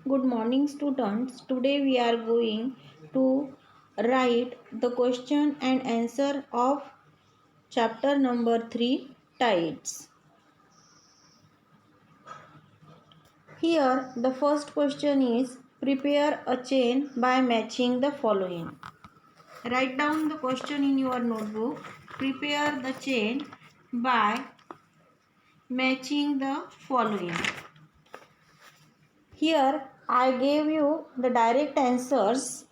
Good morning, students. Today we are going to write the question and answer of chapter number 3, Tides. Here, the first question is prepare a chain by matching the following. Write down the question in your notebook. Prepare the chain by matching the following. Here, I gave you the direct answers.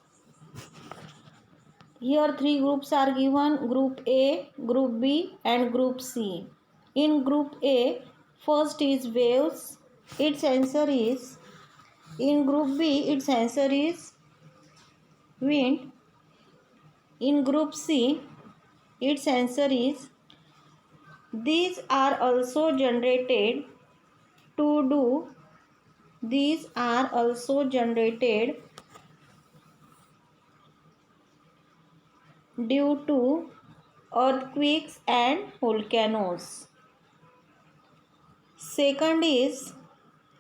Here three groups are given, group A, group B and group C. In group A, first is waves, its answer is, in group B, its answer is wind. In group C, its answer is, these are also generated to do, these are also generated due to earthquakes and volcanoes. Second is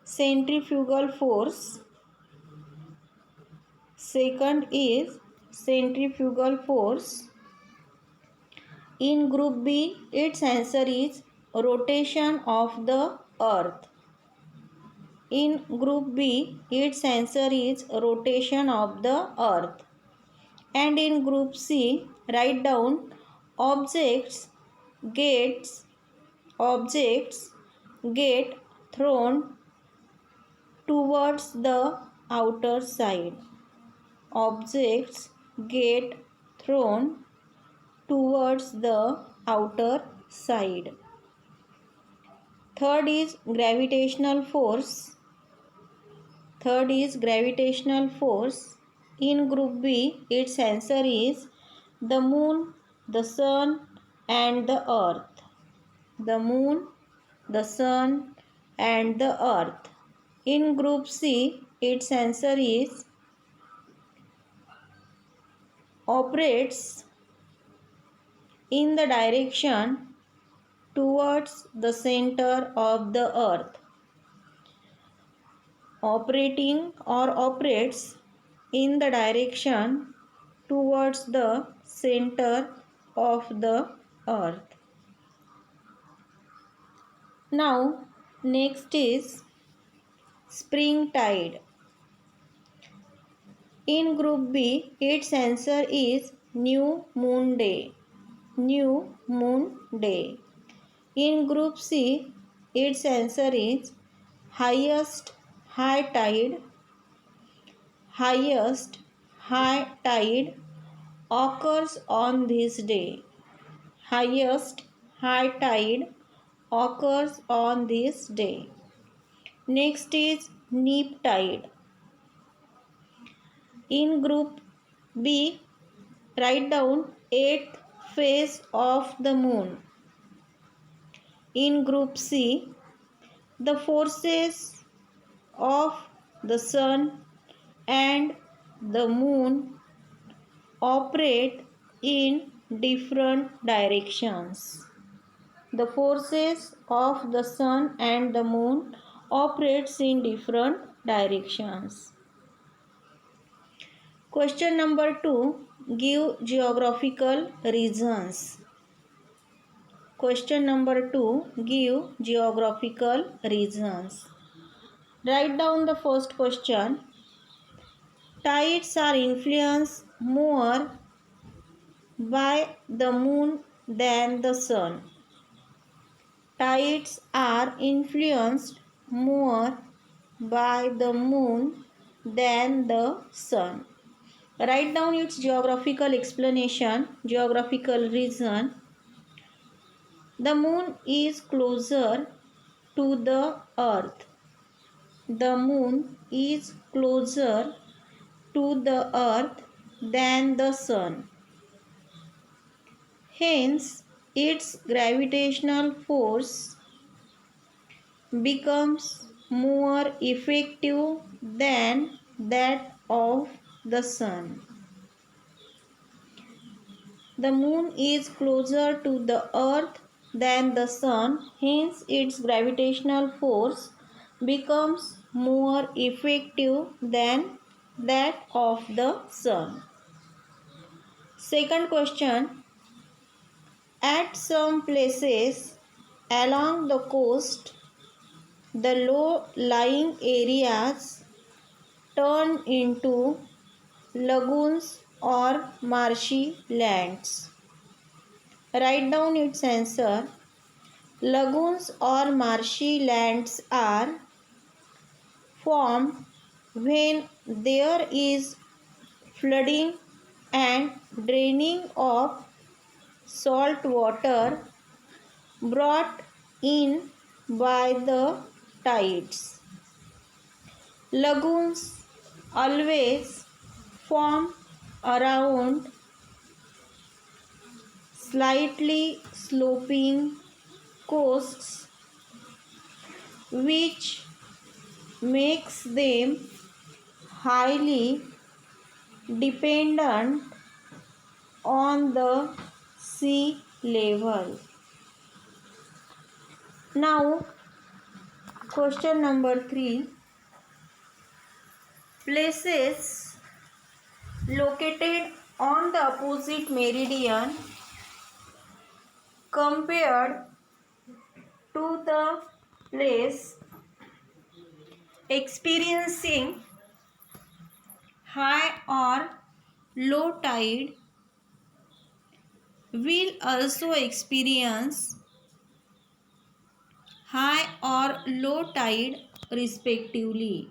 centrifugal force. Second is centrifugal force. In group B, its answer is rotation of the earth. In group B, its answer is rotation of the earth. And in group C, write down objects objects get thrown towards the outer side. Objects get thrown towards the outer side. Third is gravitational force. Third is gravitational force. In group B, its answer is the moon, the sun and the earth. The moon, the sun and the earth. In group C, its answer is operates in the direction towards the center of the earth. Operating or operates in the direction towards the center of the earth. Now, next is spring tide. In group B, its answer is new moon day. New moon day. In group C, its answer is highest high tide. Highest high tide occurs on this day. Highest high tide occurs on this day. Next is neap tide. In group B, write down 8th phase of the moon. In group C, the forces of the sun and the moon operate in different directions. The forces of the sun and the moon operates in different directions. Question number 2. Give geographical regions. Question number 2. Give geographical regions. Write down the first question. Tides are influenced more by the moon than the sun. Tides are influenced more by the moon than the sun. Write down its geographical explanation, geographical reason. The moon is closer to the earth. The moon is closer to the earth than the sun. Hence, its gravitational force becomes more effective than that of the sun. The moon is closer to the earth than the sun, hence its gravitational force becomes more effective than that of the sun. Second question, at some places along the coast, the low-lying areas turn into lagoons or marshy lands. Write down its answer. Lagoons or marshy lands are formed when there is flooding and draining of salt water brought in by the tides. Lagoons always form around slightly sloping coasts, which makes them highly dependent on the sea level. Now, question number 3. Places located on the opposite meridian compared to the place experiencing high or low tide will also experience high or low tide respectively.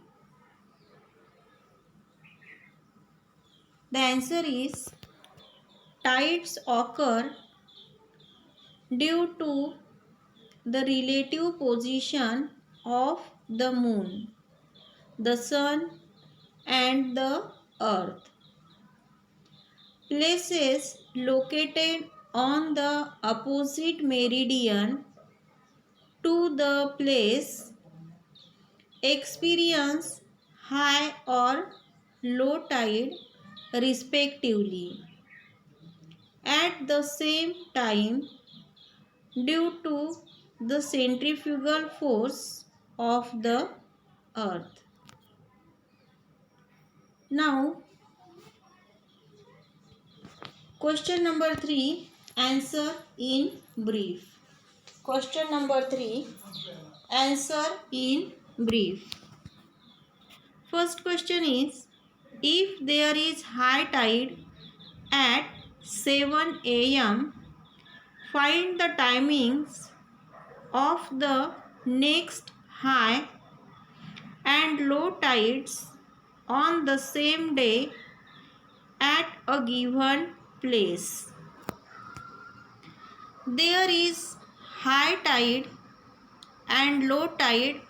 The answer is tides occur due to the relative position of the moon, the sun, and the earth. Places located on the opposite meridian to the place experience high or low tide respectively at the same time due to the centrifugal force of the earth. Now, question number 3, answer in brief. Question number 3, answer in brief. First question is, if there is high tide at 7 a.m., find the timings of the next high and low tides on the same day at a given place. There is high tide and low tide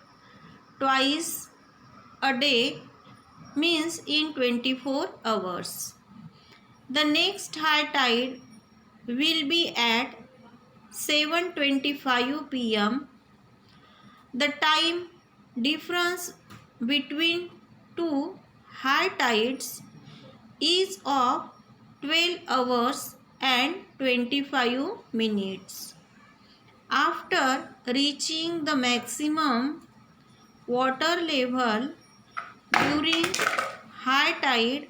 twice a day, means in 24 hours. The next high tide will be at 7:25 p.m. The time difference between two high tides is of 12 hours and 25 minutes. After reaching the maximum water level during high tide,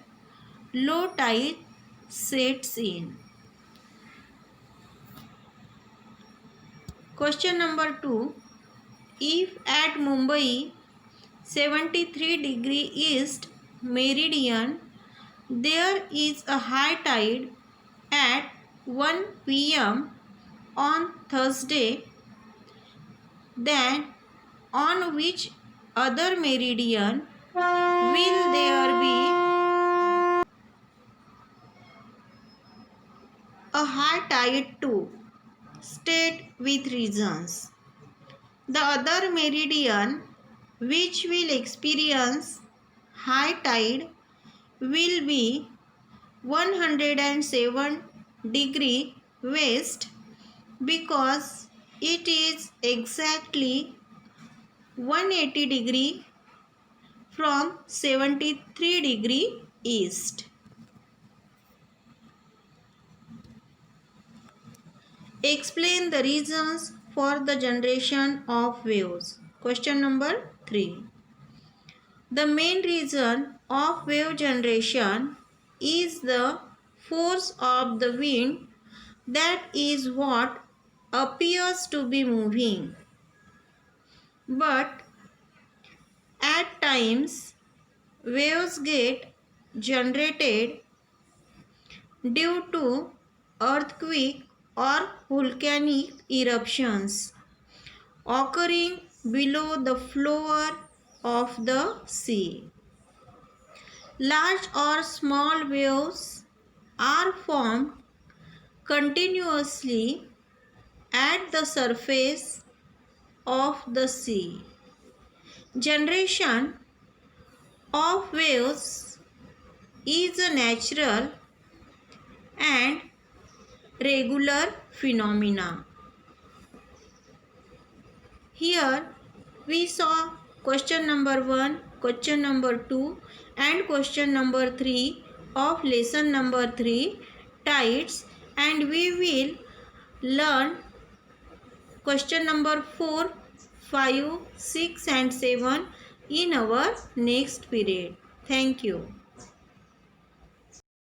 low tide sets in. Question number 2. If at Mumbai 73° east meridian there is a high tide at 1 p.m. on Thursday, then on which other meridian will there be a high tide too? State with reasons. The other meridian which will experience high tide will be 107° west because it is exactly 180° from 73° east. Explain the reasons for the generation of waves. Question number 3. The main reason of wave generation is the force of the wind, that is what appears to be moving. But at times waves get generated due to earthquake or volcanic eruptions occurring below the floor of the sea. Large or small waves are formed continuously at the surface of the sea. Generation of waves is a natural and regular phenomena. Here we saw question number 1, question number 2 and question number 3 of lesson number 3, tides, and we will learn question number 4, 5, 6 and 7 in our next period. Thank you.